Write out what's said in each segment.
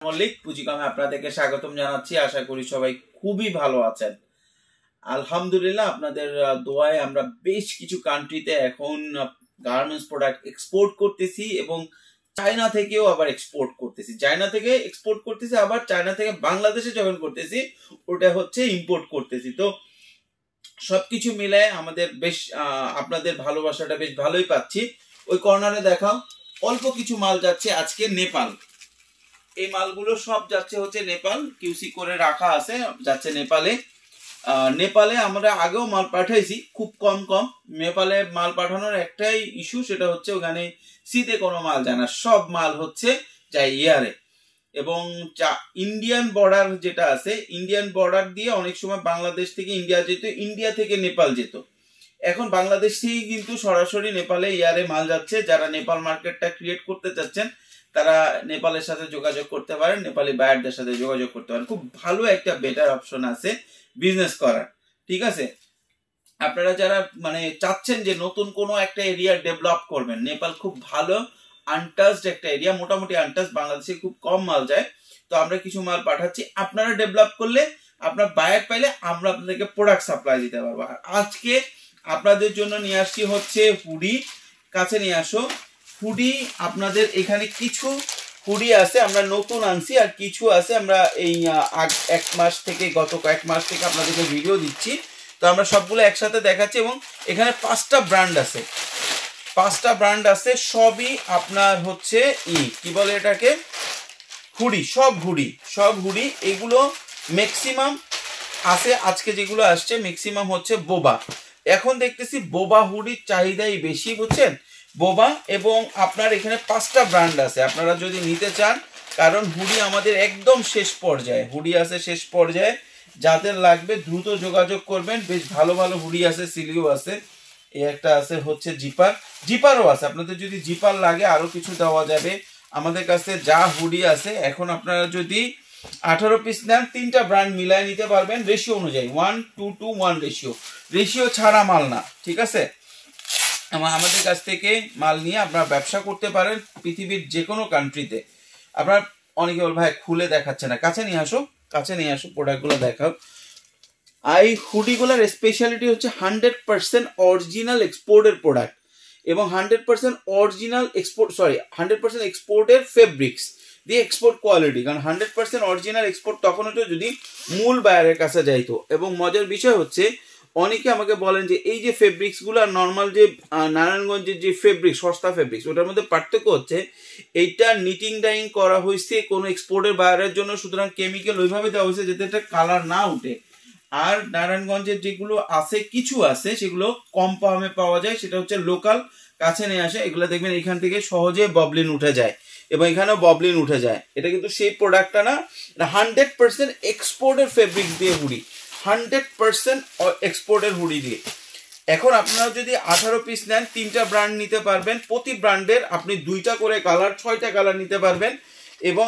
মল্লিক পুঁজিকমে আপনাদেরকে স্বাগতম জানাচ্ছি। আশা করি সবাই খুবই ভালো আছেন। আলহামদুলিল্লাহ, আপনাদের দোয়ায় আমরা বেশ কিছু কান্ট্রিতে এখন গার্মেন্টস প্রোডাক্ট এক্সপোর্ট করতেছি এবং চায়না থেকেও আবার এক্সপোর্ট করতেছি। চায়না থেকে এক্সপোর্ট করতেছি, আবার চায়না থেকে বাংলাদেশে যখন করতেছি ওটা হচ্ছে ইম্পোর্ট করতেছি। তো সবকিছু মিলায় আমাদের বেশ আপনাদের ভালোবাসাটা বেশ ভালোই পাচ্ছি। ওই কর্নারে দেখাও, অল্প কিছু মাল যাচ্ছে আজকে নেপাল। এই মালগুলো সব যাচ্ছে হচ্ছে নেপাল, কিউসি করে রাখা আছে, যাচ্ছে নেপালে। নেপালে আমরা আগেও মাল পাঠাইছি, খুব কম। নেপালে মাল পাঠানোর একটাই ইস্যু, সেটা হচ্ছে ওখানে সিতে কোনো মাল যায় না, সব মাল হচ্ছে যায় এয়ারে। এবং ইন্ডিয়ান বর্ডার যেটা আছে, ইন্ডিয়ান বর্ডার দিয়ে অনেক সময় বাংলাদেশ থেকে ইন্ডিয়া যেত, ইন্ডিয়া থেকে নেপাল যেত। এখন বাংলাদেশ থেকে কিন্তু সরাসরি নেপালে এয়ারে মাল যাচ্ছে। যারা নেপাল মার্কেটটা ক্রিয়েট করতে চাচ্ছেন তারা নেপালের সাথে যোগাযোগ করতে পারেন, নেপালি বায়ারদের সাথে যোগাযোগ করতে পারেন। খুব ভালো একটা বেটার অপশন আছে বিজনেস করার, ঠিক আছে। আপনারা যারা মানে চাচ্ছেন যে নতুন কোনো একটা এরিয়া ডেভেলপ করবেন, নেপাল খুব ভালো আনটাচড একটা এরিয়া, মোটামুটি আনটাচ, বাংলাদেশে খুব কম মাল যায়। তো আমরা কিছু মাল পাঠাচ্ছি, আপনারা ডেভেলপ করলে, আপনার বায়ার পাইলে আমরা আপনাদেরকে প্রোডাক্ট সাপ্লাই দিতে পারবো। আর আজকে আপনাদের জন্য নিয়ে আসছি হচ্ছে হুডি। কাছে নিয়ে আসো হুডি। আপনাদের এখানে কিছু হুডি আছে আমরা নতুন আনছি, আর কিছু আছে আমরা এই এক মাস থেকে, গত কয়েক মাস থেকে আপনাদেরকে ভিডিও দিচ্ছি। তো আমরা সবগুলো একসাথে দেখাচ্ছি। এবং এখানে 5টা ব্র্যান্ড আছে, 5টা ব্র্যান্ড আছে, সবই আপনার হচ্ছে কি বলে এটাকে, হুডি। সব হুডি। এগুলো ম্যাক্সিমাম আছে, আজকে যেগুলো আসছে ম্যাক্সিমাম হচ্ছে বোবা। এখন দেখতেছি বোবা হুডির চাহিদাই বেশি, বুঝছেন, বোবা। এবং আপনার এখানে 5টা ব্র্যান্ড আছে, আপনারা যদি নিতে চান, কারণ হুডি আমাদের একদম শেষ পর্যায়ে, হুডি আছে শেষ পর্যায়ে। যাদের লাগবে দ্রুত যোগাযোগ করবেন। বেশ ভালো হুডি আছে, সিলিও আছে, এই একটা আছে হচ্ছে জিপারও আছে। আপনাদের যদি জিপার লাগে আরো কিছু দেওয়া যাবে। আমাদের কাছে যা হুডি আছে, এখন আপনারা যদি 18 পিস নেন 3টা ব্র্যান্ড মিলায় নিতে পারবেন রেশিও অনুযায়ী, 1:1 রেশিও ছাড়া মাল না, ঠিক আছে। আমাদের কাছ থেকে মাল নিয়ে আপনারা ব্যবসা করতে পারেন পৃথিবীর যে কোনো কান্ট্রিতে। আপনার অনেকে বল ভাই খুলে দেখাচ্ছে না, কাছে নিয়ে আসো প্রোডাক্টগুলো দেখাও। এই হুডিগুলোর স্পেশালিটি হচ্ছে 100% অরিজিনাল এক্সপোর্টের প্রোডাক্ট এবং 100% অরিজিনাল এক্সপোর্ট, 100% এক্সপোর্টের ফেব্রিক্স দিয়ে এক্সপোর্ট কোয়ালিটি। কারণ 100% অরিজিনাল এক্সপোর্ট তখন হতো যদি মূল বায়ারের কাছে যাইতো। এবং মজার বিষয় হচ্ছে, অনেকে আমাকে বলেন যে এই যে ফেব্রিক্সগুলো আর নর্মাল যে নারায়ণগঞ্জের যে ফেব্রিক্স, সস্তা ফেব্রিক্স, ওটার মধ্যে পার্থক্য হচ্ছে এইটা নিটিং ডাইং করা হয়েছে কোনো এক্সপোর্টের বায়ারের জন্য, সুতরাং কেমিক্যাল ওইভাবে দেওয়া হয়েছে যাতে এটা কালার না উঠে। আর নারায়ণগঞ্জের যেগুলো আছে, কিছু আছে সেগুলো কম দামে পাওয়া যায়, সেটা হচ্ছে লোকাল, কাছে নিয়ে আসে। এগুলো দেখবেন এখান থেকে সহজে ববলিন উঠে যায় এবং এখানেও ববলিন উঠে যায়। এটা কিন্তু সেই প্রোডাক্টটা না, 100% এক্সপোর্টের ফেব্রিক্স দিয়ে হুডি, 100% এক্সপোর্টের হুডি দিয়ে। এখন আপনারা যদি 18 পিস নেন 3টা ব্র্যান্ড নিতে পারবেন, প্রতি ব্র্যান্ডের আপনি 2টা করে কালার, 6টা কালার নিতে পারবেন। এবং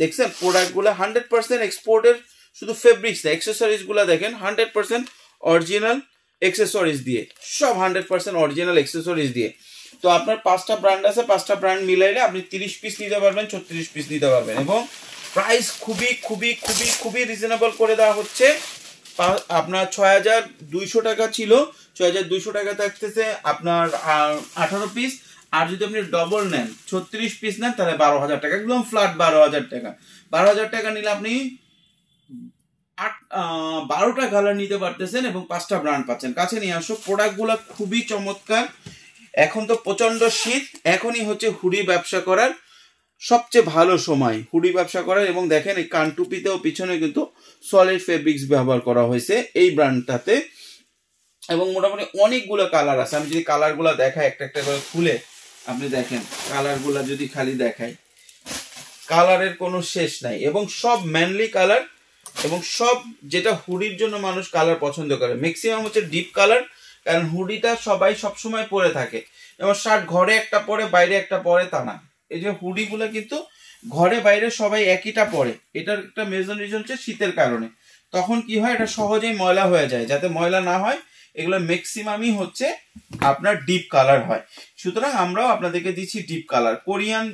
দেখছেন প্রোডাক্টগুলো 100% এক্সপোর্টের, শুধু ফেব্রিক্স না, অ্যাক্সেসরিজ গুলো দেখেন 100% অরিজিনাল অ্যাক্সেসরিজ দিয়ে, সব 100% অরিজিনাল অ্যাক্সেসরিজ দিয়ে। তো আপনার 5টা ব্র্যান্ড আছে, 5টা ব্র্যান্ড মিলাইলে আপনি 30 পিস নিতে পারবেন, 36 পিস নিতে পারবেন। এবং প্রাইস খুবই রিজনেবল করে দেওয়া হচ্ছে। আপনার 6200 টাকা ছিল, 6200 টাকা থাকতেছে আপনার 18 পিস। আর যদি আপনি ডবল নেন, 36 পিস নেন, তাহলে 12,000 টাকা, একদম ফ্ল্যাট 12,000 টাকা। 12,000 টাকা নিলে আপনি 12টা কালার নিতে পারতেছেন এবং 5টা ব্র্যান্ড পাচ্ছেন। কাছে নিয়ে আসো, প্রোডাক্টগুলো খুবই চমৎকার। এখন তো প্রচন্ড শীত, এখনই হচ্ছে হুডি ব্যবসা করার সবচেয়ে ভালো সময়, হুডি ব্যবসা করার। এবং দেখেন এই কানটুপিতেও পিছনে কিন্তু সলিড ফেব্রিক্স ব্যবহার করা হয়েছে এই ব্র্যান্ডটাতে। এবং মোটামুটি অনেকগুলো কালার আছে। আমি যদি কালারগুলো দেখাই একটা করে খুলে, আপনি দেখেন কালারগুলো যদি খালি দেখাই, কালারের কোনো শেষ নাই। এবং সব ম্যানলি কালার, এবং সব যেটা হুডির জন্য মানুষ কালার পছন্দ করে, ম্যাক্সিমাম হচ্ছে ডিপ কালার। কারণ হুডিটা সবাই সবসময় পরে থাকে, এবং শার্ট ঘরে একটা পরে বাইরে একটা পরে তা না। এই যে হুডিগুলো কিন্তু ঘরে বাইরে সবাই একইটা পরে। এটার একটা মেজর রিজন হচ্ছে শীতের কারণে। তখন কি হয়, এটা সহজেই ময়লা হয়ে যায়। যাতে ময়লা না হয়, এগুলো ম্যাক্সিমামই হচ্ছে আপনার ডিপ কালার হয়। সুতরাং আমরাও আপনাদেরকে দিচ্ছি ডিপ কালার। কোরিয়ান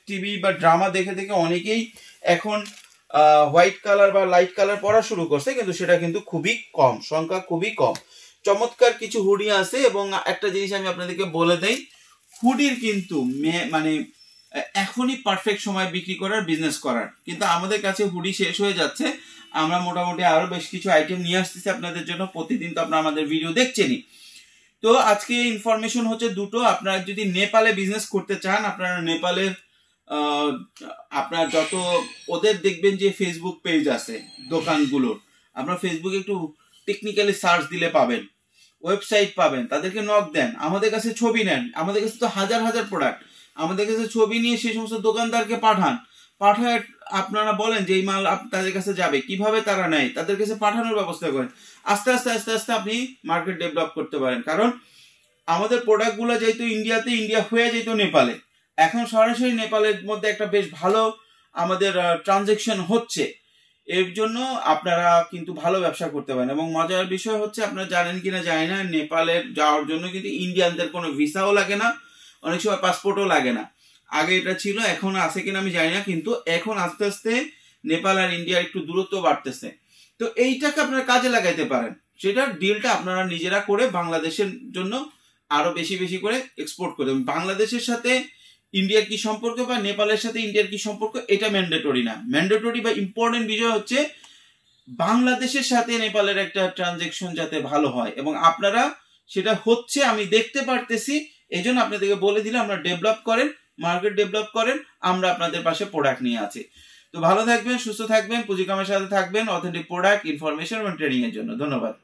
টিভি বা ড্রামা দেখে দেখে অনেকেই এখন হোয়াইট কালার বা লাইট কালার পরা শুরু করছে, কিন্তু সেটা কিন্তু খুবই কম, সংখ্যা খুবই কম। চমৎকার কিছু হুডি আছে। এবং একটা জিনিস আমি আপনাদেরকে বলে দেই, হুডির কিন্তু মানে এখনই পারফেক্ট সময় বিক্রি করার, বিজনেস করার। কিন্তু আমাদের কাছে হুডি শেষ হয়ে যাচ্ছে, আমরা মোটামুটি আরো বেশ কিছু আইটেম নিয়ে আসতেছি আপনাদের জন্য। প্রতিদিন তো আপনারা আমাদের ভিডিও দেখছেনই। তো আজকে ইনফরমেশন হচ্ছে দুটো। আপনারা যদি নেপালে বিজনেস করতে চান, আপনারা নেপালের আপনার যত ওদের দেখবেন যে ফেসবুক পেজ আছে দোকানগুলোর, আপনার ফেসবুকে একটু টেকনিক্যালি সার্চ দিলে পাবেন, ওয়েবসাইট পাবেন, তাদেরকে নক দেন, আমাদের কাছে ছবি নেন। আমাদের কাছে তো হাজার হাজার প্রোডাক্ট, আমাদের কাছে ছবি নিয়ে সেই সমস্ত দোকানদারকে পাঠায় আপনারা বলেন যে এই মাল তাদের কাছে যাবে, কিভাবে তারা নেয়, তাদের কাছে পাঠানোর ব্যবস্থা করেন। আস্তে আস্তে আস্তে আস্তে আপনি মার্কেট ডেভেলপ করতে পারেন। কারণ আমাদের প্রোডাক্টগুলো যেহেতু ইন্ডিয়া হয়ে যেত নেপালে, এখন সরাসরি নেপালের মধ্যে একটা বেশ ভালো আমাদের ট্রানজেকশন হচ্ছে। এর জন্য আপনারা কিন্তু ভালো ব্যবসা করতে পারেন। এবং মজার বিষয় হচ্ছে, আপনারা জানেন কিনা জানি না, নেপালে যাওয়ার জন্য কিন্তু ইন্ডিয়ানদের কোনো ভিসাও লাগে না, অনেক সময় পাসপোর্টও লাগে না। আগে এটা ছিল, এখন আছে কিনা আমি জানি না, কিন্তু এখন আস্তে আস্তে নেপাল আর ইন্ডিয়া একটু দূরত্ব বাড়তেছে। তো এইটাকে আপনারা কাজে লাগাইতে পারেন। সেটার ডিলটা আপনারা নিজেরা করে বাংলাদেশের জন্য আরো বেশি বেশি করে এক্সপোর্ট করে। বাংলাদেশের সাথে ইন্ডিয়ার কি সম্পর্ক বা নেপালের সাথে ইন্ডিয়ার কি সম্পর্ক, এটা ম্যান্ডেটরি না। ম্যান্ডেটরি বা ইম্পর্টেন্ট বিষয় হচ্ছে বাংলাদেশের সাথে নেপালের একটা ট্রানজেকশন যাতে ভালো হয়, এবং আপনারা সেটা হচ্ছে আমি দেখতে পারতেছি। এই জন্য আপনাদেরকে বলে দিলাম, আমরা ডেভেলপ করেন, মার্কেট ডেভেলপ করেন, আমরা আপনাদের পাশে প্রোডাক্ট নিয়ে আছি। তো ভালো থাকবেন, সুস্থ থাকবেন, পুঁজি কামার সাথে থাকবেন, অথেন্টিক প্রোডাক্ট, ইনফরমেশন এবং ট্রেনিং এর জন্য। ধন্যবাদ।